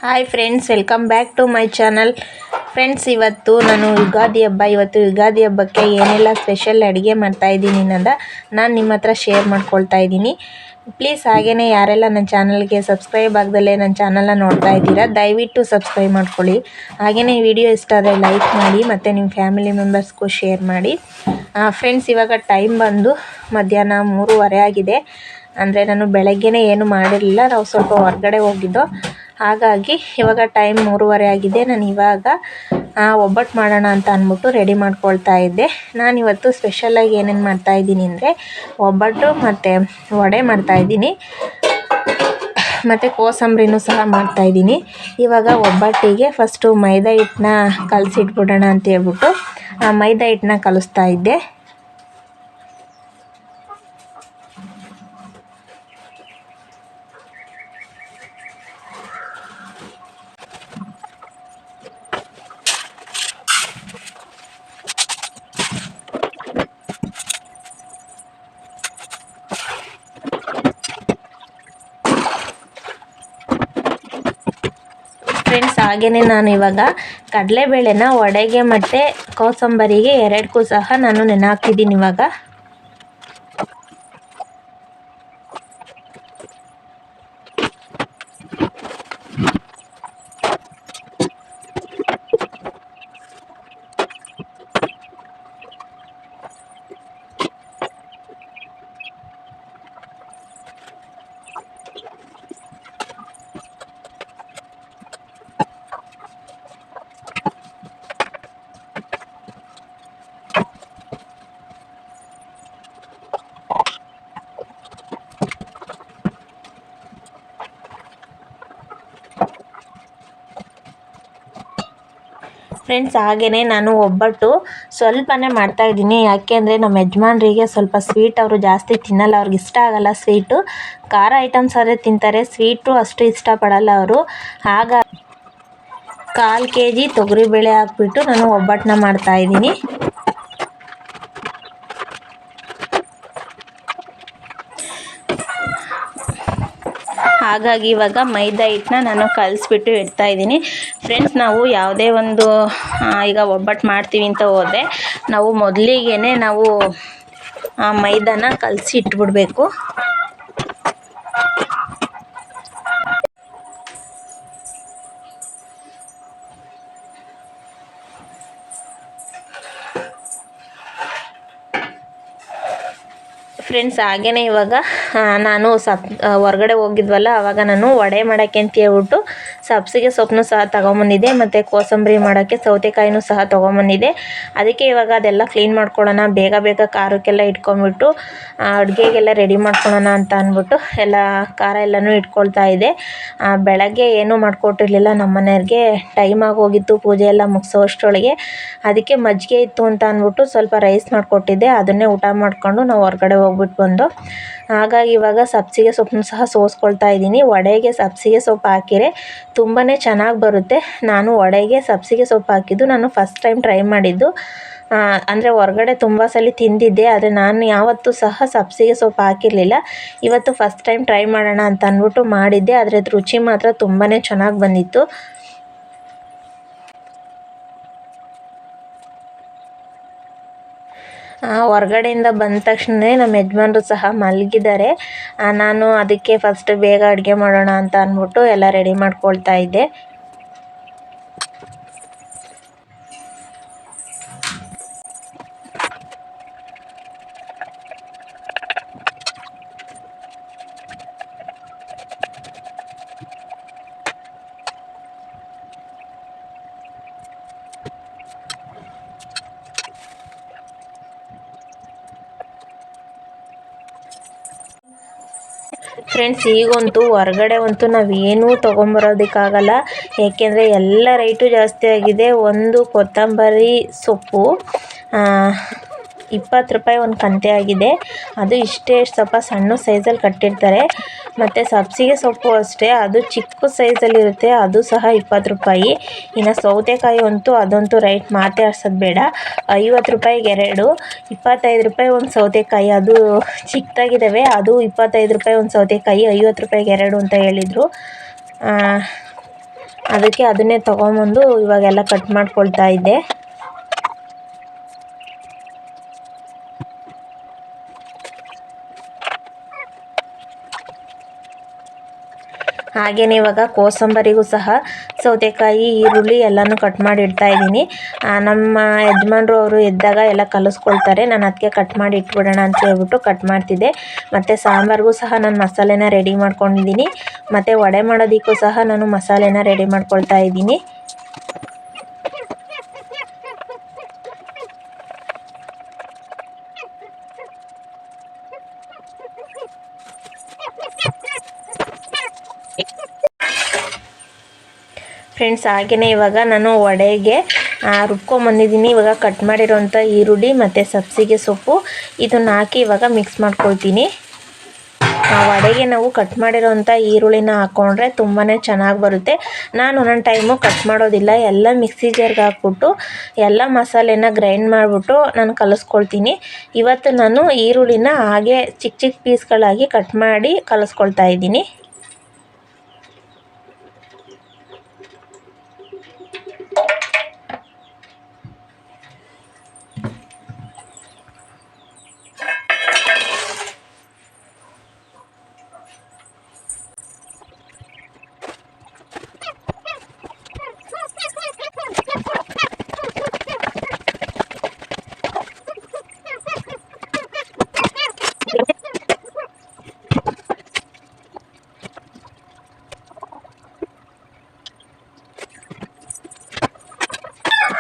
Hi friends, welcome back to my channel. Friends, ಇವತ್ತು ನಾನು ಯುಗಾದಿ ಹಬ್ಬಕ್ಕೆ ಏನೆಲ್ಲ ಸ್ಪೆಷಲ್ ಅಡುಗೆ ಮಾಡ್ತಾಯಿದ್ದೀನಿ ಅನ್ನೋದ ನಾನು ನಿಮ್ಮ ಹತ್ರ ಶೇರ್ ಮಾಡ್ಕೊಳ್ತಾ ಇದ್ದೀನಿ. ಪ್ಲೀಸ್ ಹಾಗೆಯೇ ಯಾರೆಲ್ಲ ನನ್ನ ಚಾನಲ್ಗೆ ಸಬ್ಸ್ಕ್ರೈಬ್ ಆಗದಲ್ಲೇ ನನ್ನ ಚಾನಲ್ನ ನೋಡ್ತಾ ಇದ್ದೀರಾ, ದಯವಿಟ್ಟು ಸಬ್ಸ್ಕ್ರೈಬ್ ಮಾಡ್ಕೊಳ್ಳಿ. ಹಾಗೆಯೇ ವಿಡಿಯೋ ಇಷ್ಟ ಆದರೆ ಲೈಕ್ ಮಾಡಿ ಮತ್ತು ನಿಮ್ಮ ಫ್ಯಾಮಿಲಿ ಮೆಂಬರ್ಸ್ಗೂ ಶೇರ್ ಮಾಡಿ. ಫ್ರೆಂಡ್ಸ್, ಇವಾಗ ಟೈಮ್ ಬಂದು ಮಧ್ಯಾಹ್ನ 3:30 ಆಗಿದೆ. ಅಂದರೆ ನಾನು ಬೆಳಗ್ಗೆನೇ ಏನು ಮಾಡಿರಲಿಲ್ಲ, ನಾವು ಸ್ವಲ್ಪ ಹೊರಗಡೆ ಹೋಗಿದ್ದೋ, ಹಾಗಾಗಿ ಇವಾಗ ಟೈಮ್ 3:30 ಆಗಿದೆ. ನಾನು ಇವಾಗ ಒಬ್ಬಟ್ಟು ಮಾಡೋಣ ಅಂತ ಅಂದ್ಬಿಟ್ಟು ರೆಡಿ ಮಾಡ್ಕೊಳ್ತಾ ಇದ್ದೆ. ನಾನಿವತ್ತು ಸ್ಪೆಷಲಾಗಿ ಏನೇನು ಮಾಡ್ತಾಯಿದ್ದೀನಿ ಅಂದರೆ ಒಬ್ಬಟ್ಟು ಮತ್ತು ವಡೆ ಮಾಡ್ತಾಯಿದ್ದೀನಿ ಮತ್ತು ಕೋಸಂಬರಿನೂ ಸಹ ಮಾಡ್ತಾಯಿದ್ದೀನಿ. ಇವಾಗ ಒಬ್ಬಟ್ಟಿಗೆ ಫಸ್ಟು ಮೈದಾ ಹಿಟ್ಟನ್ನ ಕಲಸಿಟ್ಬಿಡೋಣ ಅಂತ ಹೇಳ್ಬಿಟ್ಟು ಮೈದಾ ಹಿಟ್ಟನ್ನ ಕಲಿಸ್ತಾ ಇದ್ದೆ. ಫ್ರೆಂಡ್ಸ್, ಹಾಗೆಯೇ ನಾನು ಇವಾಗ ಕಡಲೆಬೇಳೆನ ವಡೆಗೆ ಮತ್ತು ಕೋಸಂಬರಿಗೆ ಎರಡಕ್ಕೂ ಸಹ ನಾನು ನೆನೆ ಹಾಕ್ತಿದ್ದೀನಿ. ಇವಾಗ ಫ್ರೆಂಡ್ಸ್, ಹಾಗೆಯೇ ನಾನು ಒಬ್ಬಟ್ಟು ಸ್ವಲ್ಪನೇ ಮಾಡ್ತಾಯಿದ್ದೀನಿ. ಯಾಕೆಂದರೆ ನಮ್ಮ ಯಜಮಾನ್ರಿಗೆ ಸ್ವಲ್ಪ ಸ್ವೀಟ್ ಅವರು ಜಾಸ್ತಿ ತಿನ್ನಲ್ಲ, ಅವ್ರಿಗೆ ಇಷ್ಟ ಆಗಲ್ಲ ಸ್ವೀಟು. ಖಾರ ಐಟಮ್ಸ್ ಆದರೆ ತಿಂತಾರೆ, ಸ್ವೀಟು ಅಷ್ಟು ಇಷ್ಟಪಡಲ್ಲ ಅವರು. ಆಗ 1/4 kg ತೊಗರಿಬೇಳೆ ಹಾಕ್ಬಿಟ್ಟು ನಾನು ಒಬ್ಬಟ್ಟನ್ನ ಮಾಡ್ತಾಯಿದ್ದೀನಿ. ಹಾಗಾಗಿ ಇವಾಗ ಮೈದಾ ಹಿಟ್ಟನ್ನ ನಾನು ಕಲಿಸ್ಬಿಟ್ಟು ಇಡ್ತಾಯಿದ್ದೀನಿ. ಫ್ರೆಂಡ್ಸ್, ನಾವು ಯಾವುದೇ ಒಂದು ಈಗ ಒಬ್ಬಟ್ಟು ಮಾಡ್ತೀವಿ ಅಂತ ಹೋದರೆ ನಾವು ಮೊದಲಿಗೆ ನಾವು ಮೈದಾನ ಕಲಸಿ ಇಟ್ಬಿಡಬೇಕು. ಫ್ರೆಂಡ್ಸ್, ಹಾಗೆಯೇ ಇವಾಗ ನಾನು ಹೊರಗಡೆ ಹೋಗಿದ್ವಲ್ಲ, ಆವಾಗ ನಾನು ವಡೆ ಮಾಡೋಕ್ಕೆ ಅಂತ ಹೇಳ್ಬಿಟ್ಟು ಸಬ್ಬಸಿಗೆ ಸೊಪ್ಪನ್ನು ಸಹ ತೊಗೊಂಬಂದಿದ್ದೆ ಮತ್ತು ಕೋಸಂಬರಿ ಮಾಡೋಕ್ಕೆ ಸೌತೆಕಾಯಿನೂ ಸಹ ತೊಗೊಂಬಂದಿದ್ದೆ. ಅದಕ್ಕೆ ಇವಾಗ ಅದೆಲ್ಲ ಕ್ಲೀನ್ ಮಾಡ್ಕೊಳ್ಳೋಣ, ಬೇಗ ಬೇಗ ಖಾರಕ್ಕೆಲ್ಲ ಇಟ್ಕೊಂಡ್ಬಿಟ್ಟು ಅಡುಗೆಗೆಲ್ಲ ರೆಡಿ ಮಾಡ್ಕೊಳ್ಳೋಣ ಅಂತ ಅಂದ್ಬಿಟ್ಟು ಎಲ್ಲ ಖಾರ ಎಲ್ಲನೂ ಇಟ್ಕೊಳ್ತಾ ಇದ್ದೆ. ಬೆಳಗ್ಗೆ ಏನೂ ಮಾಡಿಕೊಟ್ಟಿರಲಿಲ್ಲ ನಮ್ಮ ಮನೆಯವ್ರಿಗೆ, ಟೈಮ್ ಆಗೋಗಿತ್ತು ಪೂಜೆ ಎಲ್ಲ ಮುಗಿಸೋಷ್ಟರೊಳಗೆ. ಅದಕ್ಕೆ ಮಜ್ಜಿಗೆ ಇತ್ತು ಅಂತ ಅಂದ್ಬಿಟ್ಟು ಸ್ವಲ್ಪ ರೈಸ್ ಮಾಡಿಕೊಟ್ಟಿದ್ದೆ, ಅದನ್ನೇ ಊಟ ಮಾಡಿಕೊಂಡು ನಾವು ಹೊರಗಡೆ ಹೋಗ್ಬಿಟ್ಟು ಬಂದು. ಹಾಗಾಗಿ ಇವಾಗ ಸಬ್ಬಸಿಗೆ ಸೊಪ್ಪನ್ನು ಸಹ ಸೋಸ್ಕೊಳ್ತಾ ಇದ್ದೀನಿ. ವಡೆಗೆ ಸಬ್ಬಸಿಗೆ ಸೊಪ್ಪು ಹಾಕಿದರೆ ತುಂಬಾ ಚೆನ್ನಾಗಿ ಬರುತ್ತೆ. ನಾನು ವಡೆಗೆ ಸಬ್ಬಸಿಗೆ ಸೊಪ್ಪು ಹಾಕಿದ್ದು ನಾನು ಫಸ್ಟ್ ಟೈಮ್ ಟ್ರೈ ಮಾಡಿದ್ದು. ಅಂದರೆ ಹೊರಗಡೆ ತುಂಬ ಸಲ ತಿಂದಿದ್ದೆ, ಆದರೆ ನಾನು ಯಾವತ್ತೂ ಸಹ ಸಬ್ಬಸಿಗೆ ಸೊಪ್ಪು ಹಾಕಿರಲಿಲ್ಲ. ಇವತ್ತು ಫಸ್ಟ್ ಟೈಮ್ ಟ್ರೈ ಮಾಡೋಣ ಅಂತ ಅಂದ್ಬಿಟ್ಟು ಮಾಡಿದ್ದೆ, ಆದರೆ ಅದು ರುಚಿ ಮಾತ್ರ ತುಂಬಾ ಚೆನ್ನಾಗಿ ಬಂದಿತ್ತು. ಹೊರಗಡೆಯಿಂದ ಬಂದ ತಕ್ಷಣವೇ ನಮ್ಮ ಯಜಮಾನ್ರು ಸಹ ಮಲಗಿದ್ದಾರೆ. ನಾನು ಅದಕ್ಕೆ ಫಸ್ಟ್ ಬೇಗ ಅಡುಗೆ ಮಾಡೋಣ ಅಂತ ಅಂದ್ಬಿಟ್ಟು ಎಲ್ಲ ರೆಡಿ ಮಾಡ್ಕೊಳ್ತಾ ಇದ್ದೆ. ಫ್ರೆಂಡ್ಸ್, ಈಗಂತೂ ಹೊರಗಡೆ ಅಂತೂ ನಾವೇನೂ ತೊಗೊಂಬರೋದಕ್ಕಾಗಲ್ಲ, ಏಕೆಂದರೆ ಎಲ್ಲ ರೇಟು ಜಾಸ್ತಿ ಆಗಿದೆ. ಒಂದು ಕೊತ್ತಂಬರಿ ಸೊಪ್ಪು 20 ರೂಪಾಯಿ ಒಂದು ಕಂತೆ ಆಗಿದೆ. ಅದು ಇಷ್ಟೇ ಸ್ವಲ್ಪ ಸಣ್ಣ ಸೈಜಲ್ಲಿ ಕಟ್ಟಿರ್ತಾರೆ. ಮತ್ತು ಸಬ್ಬಸಿಗೆ ಸೊಪ್ಪು ಅಷ್ಟೇ, ಅದು ಚಿಕ್ಕ ಸೈಜಲ್ಲಿರುತ್ತೆ, ಅದು ಸಹ 20 ರೂಪಾಯಿ. ಇನ್ನು ಸೌತೆಕಾಯಿ ಅದಂತೂ ರೈಟ್ ಮಾತೇ ಆಡ್ಸೋದು ಬೇಡ, 50 ರೂಪಾಯಿಗೆ 2, 25 ರೂಪಾಯಿ ಒಂದು ಸೌತೆಕಾಯಿ. ಅದು ಚಿಕ್ಕದಾಗಿದ್ದಾವೆ, ಅದು 25 ರೂಪಾಯಿ ಒಂದು ಸೌತೆಕಾಯಿ, 50 ರೂಪಾಯಿಗೆ 2 ಅಂತ ಹೇಳಿದರು. ಅದಕ್ಕೆ ಅದನ್ನೇ ತೊಗೊಂಬಂದು ಇವಾಗೆಲ್ಲ ಕಟ್ ಮಾಡ್ಕೊಳ್ತಾ ಇದ್ದೆ. ಹಾಗೆಯೇ ಇವಾಗ ಕೋಸಂಬರಿಗೂ ಸಹ ಸೌತೆಕಾಯಿ, ಈರುಳ್ಳಿ ಎಲ್ಲನೂ ಕಟ್ ಮಾಡಿ ಇಡ್ತಾ ಇದ್ದೀನಿ. ನಮ್ಮ ಯಜಮಾನ್ರು ಅವರು ಎದ್ದಾಗ ಎಲ್ಲ ಕಲಿಸ್ಕೊಳ್ತಾರೆ, ನಾನು ಅದಕ್ಕೆ ಕಟ್ ಮಾಡಿ ಇಟ್ಬಿಡೋಣ ಅಂತ ಹೇಳ್ಬಿಟ್ಟು ಕಟ್ ಮಾಡ್ತಿದ್ದೆ. ಮತ್ತು ಸಾಂಬಾರಿಗೂ ಸಹ ನಾನು ಮಸಾಲೆನ ರೆಡಿ ಮಾಡ್ಕೊಂಡಿದ್ದೀನಿ. ಮತ್ತು ವಡೆ ಮಾಡೋದಕ್ಕೂ ಸಹ ನಾನು ಮಸಾಲೆನ ರೆಡಿ ಮಾಡ್ಕೊಳ್ತಾ ಇದ್ದೀನಿ. ಫ್ರೆಂಡ್ಸ್, ಹಾಗೆಯೇ ಇವಾಗ ನಾನು ವಡೆಗೆ ರುಬ್ಕೊಂಬಂದಿದ್ದೀನಿ. ಇವಾಗ ಕಟ್ ಮಾಡಿರೋಂಥ ಈರುಳ್ಳಿ ಮತ್ತು ಸಬ್ಸಿಗೆ ಸೊಪ್ಪು ಇದನ್ನು ಹಾಕಿ ಇವಾಗ ಮಿಕ್ಸ್ ಮಾಡ್ಕೊಳ್ತೀನಿ. ವಡೆಗೆ ನಾವು ಕಟ್ ಮಾಡಿರೋಂಥ ಈರುಳ್ಳಿನ ಹಾಕ್ಕೊಂಡ್ರೆ ತುಂಬಾ ಚೆನ್ನಾಗಿ ಬರುತ್ತೆ. ನಾನು ಒಂದೊಂದು ಟೈಮು ಕಟ್ ಮಾಡೋದಿಲ್ಲ, ಎಲ್ಲ ಮಿಕ್ಸಿ ಜಾರ್ಗೆ ಹಾಕ್ಬಿಟ್ಟು ಎಲ್ಲ ಮಸಾಲೆನ ಗ್ರೈಂಡ್ ಮಾಡಿಬಿಟ್ಟು ನಾನು ಕಲಿಸ್ಕೊಳ್ತೀನಿ. ಇವತ್ತು ನಾನು ಈರುಳ್ಳಿನ ಹಾಗೆ ಚಿಕ್ಕ ಚಿಕ್ಕ ಪೀಸ್ಗಳಾಗಿ ಕಟ್ ಮಾಡಿ ಕಲಿಸ್ಕೊಳ್ತಾ ಇದ್ದೀನಿ.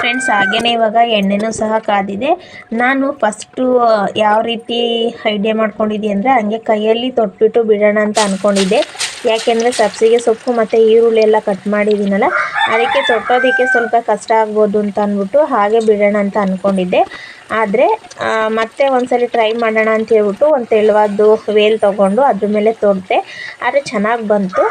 ಫ್ರೆಂಡ್ಸ್, ಹಾಗೆಯೇ ಇವಾಗ ಎಣ್ಣೆನೂ ಸಹ ಕಾದಿದೆ. ನಾನು ಫಸ್ಟು ಯಾವ ರೀತಿ ಐಡಿಯಾ ಮಾಡ್ಕೊಂಡಿದ್ದೆ ಅಂದರೆ ಹಂಗೆ ಕೈಯಲ್ಲಿ ತೊಟ್ಬಿಟ್ಟು ಬಿಡೋಣ ಅಂತ ಅಂದ್ಕೊಂಡಿದ್ದೆ. ಯಾಕೆಂದರೆ ಸಬ್ಸಿಗೆ ಸೊಪ್ಪು ಮತ್ತು ಈರುಳ್ಳಿ ಎಲ್ಲ ಕಟ್ ಮಾಡಿದ್ದೀನಲ್ಲ, ಅದಕ್ಕೆ ತೊಟ್ಟೋದಕ್ಕೆ ಸ್ವಲ್ಪ ಕಷ್ಟ ಆಗ್ಬೋದು ಅಂತ ಅಂದ್ಬಿಟ್ಟು ಹಾಗೆ ಬಿಡೋಣ ಅಂತ ಅಂದ್ಕೊಂಡಿದ್ದೆ. ಆದರೆ ಮತ್ತೆ ಒಂದ್ಸಲಿ ಟ್ರೈ ಮಾಡೋಣ ಅಂತ ಹೇಳ್ಬಿಟ್ಟು ಒಂದು ತೆಳುವಾದ್ದು ವೇಲ್ ತೊಗೊಂಡು ಅದ್ರ ಮೇಲೆ ತೊಟ್ಟೆ. ಆದರೆ ಚೆನ್ನಾಗಿ ಬಂತು.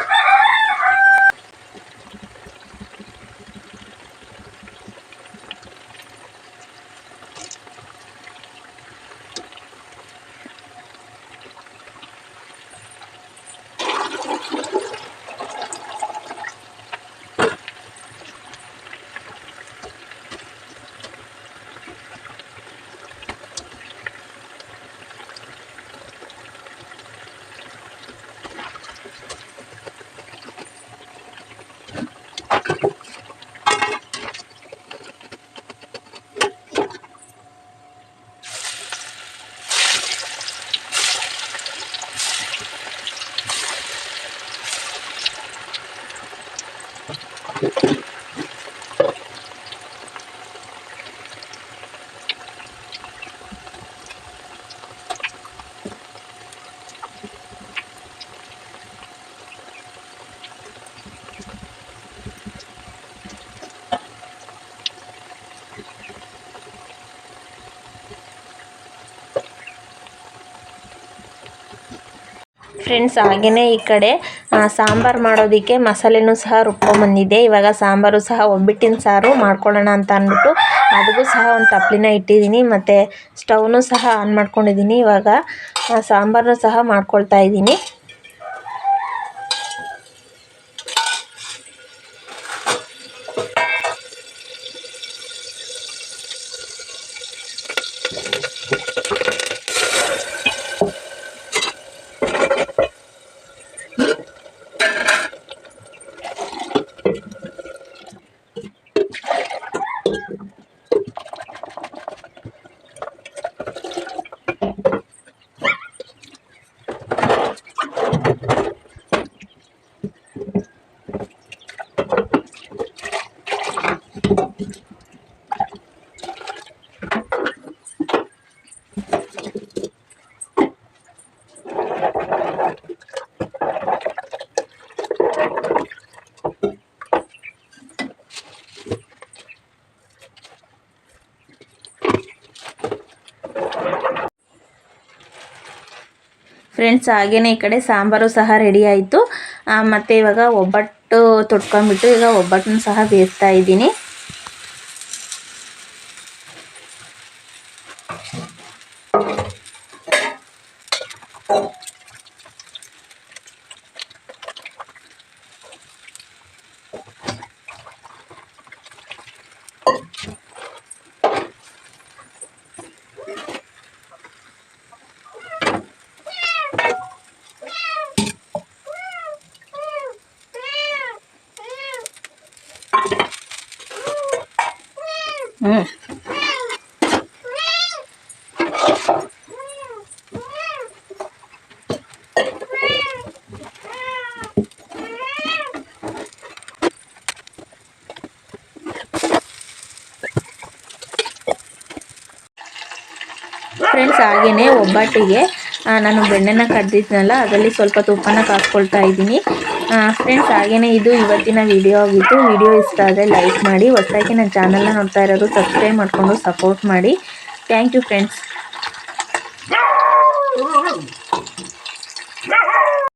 ಫ್ರೆಂಡ್ಸ್, ಹಾಗೆಯೇ ಈ ಕಡೆ ಸಾಂಬಾರು ಮಾಡೋದಕ್ಕೆ ಮಸಾಲೆನೂ ಸಹ ರುಬ್ಕೊಂಬಂದಿದ್ದೆ. ಇವಾಗ ಸಾಂಬಾರು ಸಹ ಒಬ್ಬಟ್ಟಿನ ಸಾರು ಮಾಡ್ಕೊಳ್ಳೋಣ ಅಂತ ಅಂದ್ಬಿಟ್ಟು ಅದಕ್ಕೂ ಸಹ ಒಂದು ತಪ್ಪಲಿನ ಇಟ್ಟಿದ್ದೀನಿ. ಮತ್ತು ಸ್ಟವ್ನು ಸಹ ಆನ್ ಮಾಡ್ಕೊಂಡಿದ್ದೀನಿ. ಇವಾಗ ಸಾಂಬಾರನ್ನು ಸಹ ಮಾಡ್ಕೊಳ್ತಾ ಇದ್ದೀನಿ. ಫ್ರೆಂಡ್ಸ್, ಹಾಗೆಯೇ ಈ ಕಡೆ ಸಾಂಬಾರು ಸಹ ರೆಡಿ ಆಯಿತು. ಮತ್ತು ಇವಾಗ ಒಬ್ಬಟ್ಟು ತೊಟ್ಕೊಂಡ್ಬಿಟ್ಟು ಈಗ ಒಬ್ಬಟ್ಟನ್ನು ಸಹ ಬೇಯಿಸ್ತಾ ಇದ್ದೀನಿ. ಫ್ರೆಂಡ್ಸ್ ಹಾಗೆಯೇ ಒಬ್ಬಟ್ಟಿಗೆ ನಾನು ಬೆಣ್ಣೆನ ಕಡ್ದಿದ್ನಲ್ಲ ಅದರಲ್ಲಿ ಸ್ವಲ್ಪ ತುಪ್ಪನ ಕಾಸ್ಕೊಳ್ತಾ ಇದ್ದೀನಿ ಫ್ರೆಂಡ್ಸ್. ಹಾಗೆಯೇ ಇದು ಇವತ್ತಿನ ವಿಡಿಯೋ ಆಗಿತ್ತು. ವಿಡಿಯೋ ಇಷ್ಟ ಆದರೆ ಲೈಕ್ ಮಾಡಿ, ಹೊಸದಾಗಿ ನನ್ನ ಚಾನಲ್ನ ನೋಡ್ತಾ ಇರೋರು ಸಬ್ಸ್ಕ್ರೈಬ್ ಮಾಡಿಕೊಂಡು ಸಪೋರ್ಟ್ ಮಾಡಿ. Thank you friends.